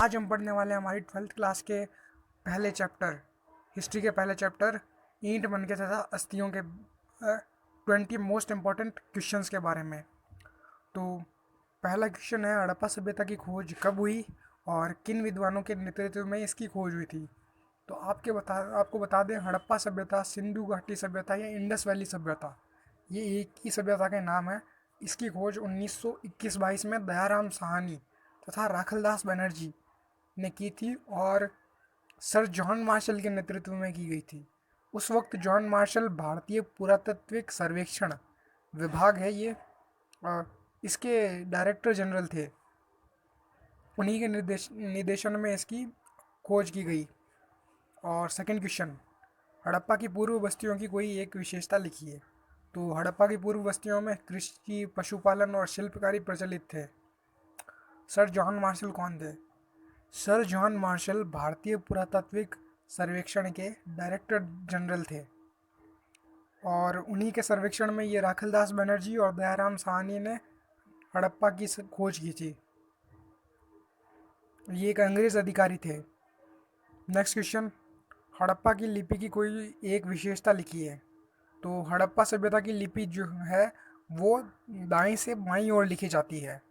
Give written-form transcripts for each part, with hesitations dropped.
आज हम पढ़ने वाले हैं हमारी 12th क्लास के पहले चैप्टर, हिस्ट्री के पहले चैप्टर ईंट मनके तथा अस्थियों के 20 मोस्ट इम्पॉर्टेंट क्वेश्चंस के बारे में। तो पहला क्वेश्चन है, हड़प्पा सभ्यता की खोज कब हुई और किन विद्वानों के नेतृत्व में इसकी खोज हुई थी। तो आपको बता दें, हड़प्पा सभ्यता, सिंधु घाटी सभ्यता या इंडस वैली सभ्यता, ये एक ही सभ्यता के नाम है। इसकी खोज 1921-22 में दयाराम साहनी तथा राखलदास बनर्जी ने की थी और सर जॉन मार्शल के नेतृत्व में की गई थी। उस वक्त जॉन मार्शल भारतीय पुरातात्विक सर्वेक्षण विभाग है ये, इसके डायरेक्टर जनरल थे। उन्हीं के निर्देशन में इसकी खोज की गई। और सेकंड क्वेश्चन, हड़प्पा की पूर्व बस्तियों की कोई एक विशेषता लिखिए। तो हड़प्पा की पूर्व बस्तियों में कृषि, पशुपालन और शिल्पकारी प्रचलित थे। सर जॉन मार्शल कौन थे? सर जॉन मार्शल भारतीय पुरातात्विक सर्वेक्षण के डायरेक्टर जनरल थे और उन्हीं के सर्वेक्षण में ये राखलदास बनर्जी और दयाराम साहनी ने हड़प्पा की खोज की थी। ये एक अंग्रेज अधिकारी थे। नेक्स्ट क्वेश्चन, हड़प्पा की लिपि की कोई एक विशेषता लिखी है। तो हड़प्पा सभ्यता की लिपि जो है वो दाएं से बाईं ओर लिखी जाती है,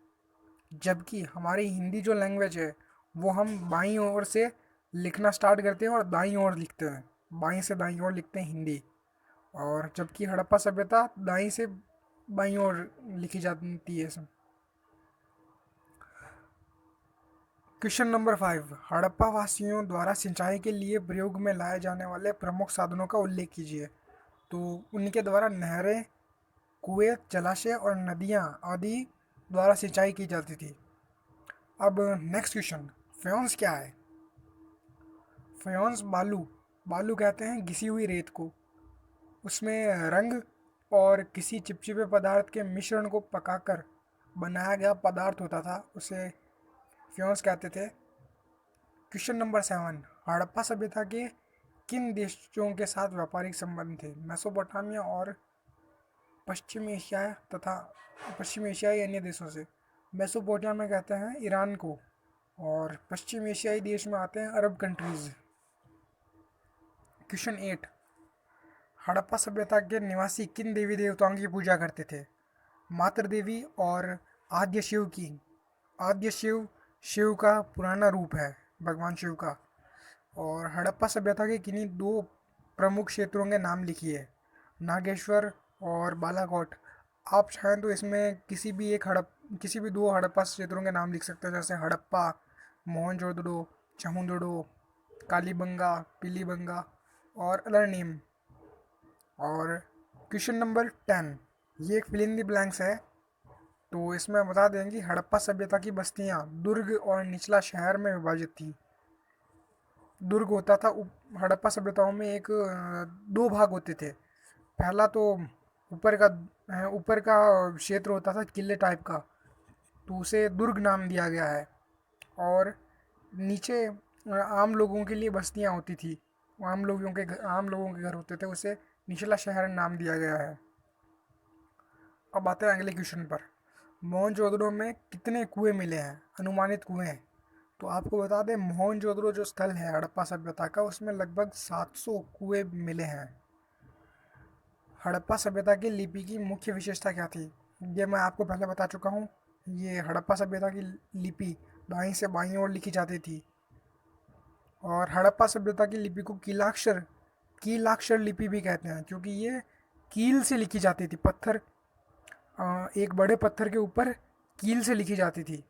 जबकि हमारी हिंदी जो लैंग्वेज है वो हम बाईं ओर से लिखना स्टार्ट करते हैं और दाईं ओर लिखते हैं, बाईं से दाईं ओर लिखते हैं हिंदी। और जबकि हड़प्पा सभ्यता दाईं से बाईं ओर लिखी जाती है। क्वेश्चन नंबर 5, हड़प्पा वासियों द्वारा सिंचाई के लिए प्रयोग में लाए जाने वाले प्रमुख साधनों का उल्लेख कीजिए। तो उनके द्वारा नहरें, कुएं, जलाशय और नदियाँ आदि द्वारा सिंचाई की जाती थी। अब नेक्स्ट क्वेश्चन, फ्योन्स क्या है? फ्योन्स बालू बालू कहते हैं घिसी हुई रेत को। उसमें रंग और किसी चिपचिपे पदार्थ के मिश्रण को पकाकर बनाया गया पदार्थ होता था, उसे फ्योन्स कहते थे। क्वेश्चन नंबर 7, हड़प्पा सभ्यता के किन देशों के साथ व्यापारिक संबंध थे? मेसोपोटामिया और पश्चिम एशिया तथा पश्चिम एशियाई अन्य देशों से। मेसोपोटामिया कहते हैं ईरान को और पश्चिम एशियाई देश में आते हैं अरब कंट्रीज़। क्वेश्चन 8, हड़प्पा सभ्यता के निवासी किन देवी देवताओं की पूजा करते थे? मातृ देवी और आद्य शिव की। आद्य शिव शिव का पुराना रूप है, भगवान शिव का। और हड़प्पा सभ्यता के किन्हीं दो प्रमुख क्षेत्रों के नाम लिखिए, नागेश्वर और बालाकोट। आप चाहें तो इसमें किसी भी दो हड़प्पा क्षेत्रों के नाम लिख सकते हैं, जैसे हड़प्पा, मोहनजोदड़ो, चमुंदड़ो, कालीबंगा, पीलीबंगा और अदर नेम। और क्वेश्चन नंबर 10, ये एक फिल इन द ब्लैंक्स है। तो इसमें बता दें कि हड़प्पा सभ्यता की बस्तियां दुर्ग और निचला शहर में विभाजित थी। दुर्ग होता था, हड़प्पा सभ्यताओं में दो भाग होते थे। पहला तो ऊपर का क्षेत्र होता था किले टाइप का, तो उसे दुर्ग नाम दिया गया है। और नीचे आम लोगों के लिए बस्तियां होती थी, आम लोगों के घर होते थे, उसे निचला शहर नाम दिया गया है। अब आते हैं अगले क्वेश्चन पर, मोहनजोदड़ो में कितने कुएं मिले हैं, अनुमानित कुएं? तो आपको बता दें, मोहनजोदड़ो जो स्थल है हड़प्पा सभ्यता का, उसमें लगभग 700 कुएं मिले हैं। हड़प्पा सभ्यता की लिपि की मुख्य विशेषता क्या थी? ये मैं आपको पहले बता चुका हूँ। ये हड़प्पा सभ्यता की लिपि दाईं से बाईं ओर लिखी जाती थी। और हड़प्पा सभ्यता की लिपि को कीलाक्षर लिपि भी कहते हैं, क्योंकि ये कील से लिखी जाती थी। एक बड़े पत्थर के ऊपर कील से लिखी जाती थी,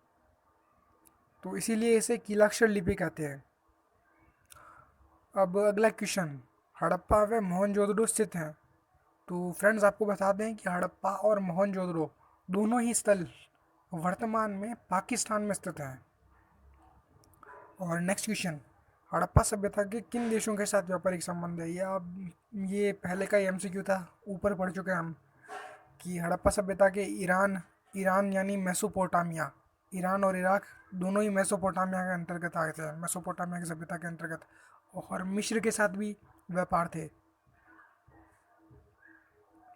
तो इसीलिए इसे कीलाक्षर लिपि कहते हैं। अब अगला क्वेश्चन, हड़प्पा व मोहनजोदड़ो स्थित हैं। तो फ्रेंड्स, आपको बता दें कि हड़प्पा और मोहनजोदड़ो दोनों ही स्थल वर्तमान में पाकिस्तान में स्थित हैं। और नेक्स्ट क्वेश्चन, हड़प्पा सभ्यता के किन देशों के साथ व्यापारिक संबंध है? ये पहले का ही एमसीक्यू था, ऊपर पढ़ चुके हैं हम कि हड़प्पा सभ्यता के ईरान यानी मेसोपोटामिया, ईरान और इराक दोनों ही मेसोपोटामिया के अंतर्गत आए थे, मेसोपोटामिया की सभ्यता के अंतर्गत। और मिस्र के साथ भी व्यापार थे।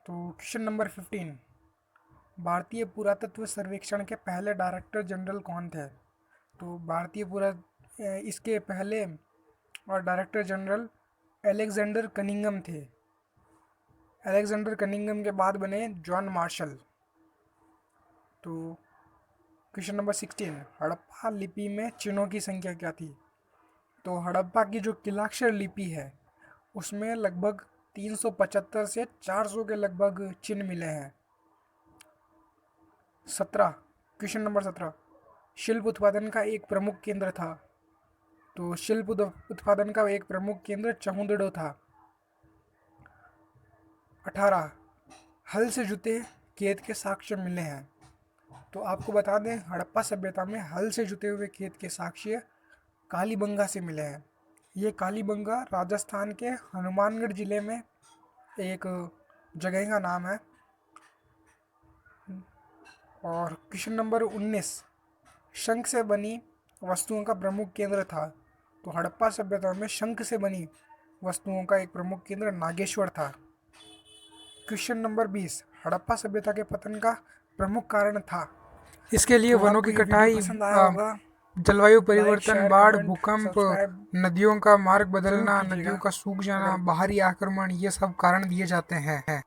तो क्वेश्चन नंबर 15, भारतीय पुरातत्व सर्वेक्षण के पहले डायरेक्टर जनरल कौन थे? तो भारतीय इसके पहले और डायरेक्टर जनरल एलेक्जेंडर कनिंघम थे। एलेक्जेंडर कनिंघम के बाद बने जॉन मार्शल। तो क्वेश्चन नंबर 16, हड़प्पा लिपि में चिन्हों की संख्या क्या थी? तो हड़प्पा की जो तिलाक्षर लिपि है उसमें लगभग 375 से 400 के लगभग चिन्ह मिले हैं। 17, क्वेश्चन नंबर 17, शिल्प उत्पादन का एक प्रमुख केंद्र था। तो शिल्प उत्पादन का एक प्रमुख केंद्र चमुंदड़ो था। 18, हल से जुते खेत के साक्ष्य मिले हैं। तो आपको बता दें, हड़प्पा सभ्यता में हल से जुते हुए खेत के साक्ष्य कालीबंगा से मिले हैं। ये कालीबंगा राजस्थान के हनुमानगढ़ जिले में एक जगह का नाम है। और क्वेश्चन नंबर 19, शंख से बनी वस्तुओं का प्रमुख केंद्र था। तो हड़प्पा सभ्यता में शंख से बनी वस्तुओं का एक प्रमुख केंद्र नागेश्वर था। क्वेश्चन नंबर 20, हड़प्पा सभ्यता के पतन का प्रमुख कारण था। इसके लिए तो वनों की आपको ये वीडियो कटाई, पसंद आया होगा। जलवायु लाइक, परिवर्तन, शेयर, बाढ़, कमेंट, भूकंप, सब्सक्राइब नदियों का मार्ग जरूर बदलना, कीजिएगा। नदियों का सूख जाना, अगर बाहरी आक्रमण, ये सब कारण दिए जाते हैं।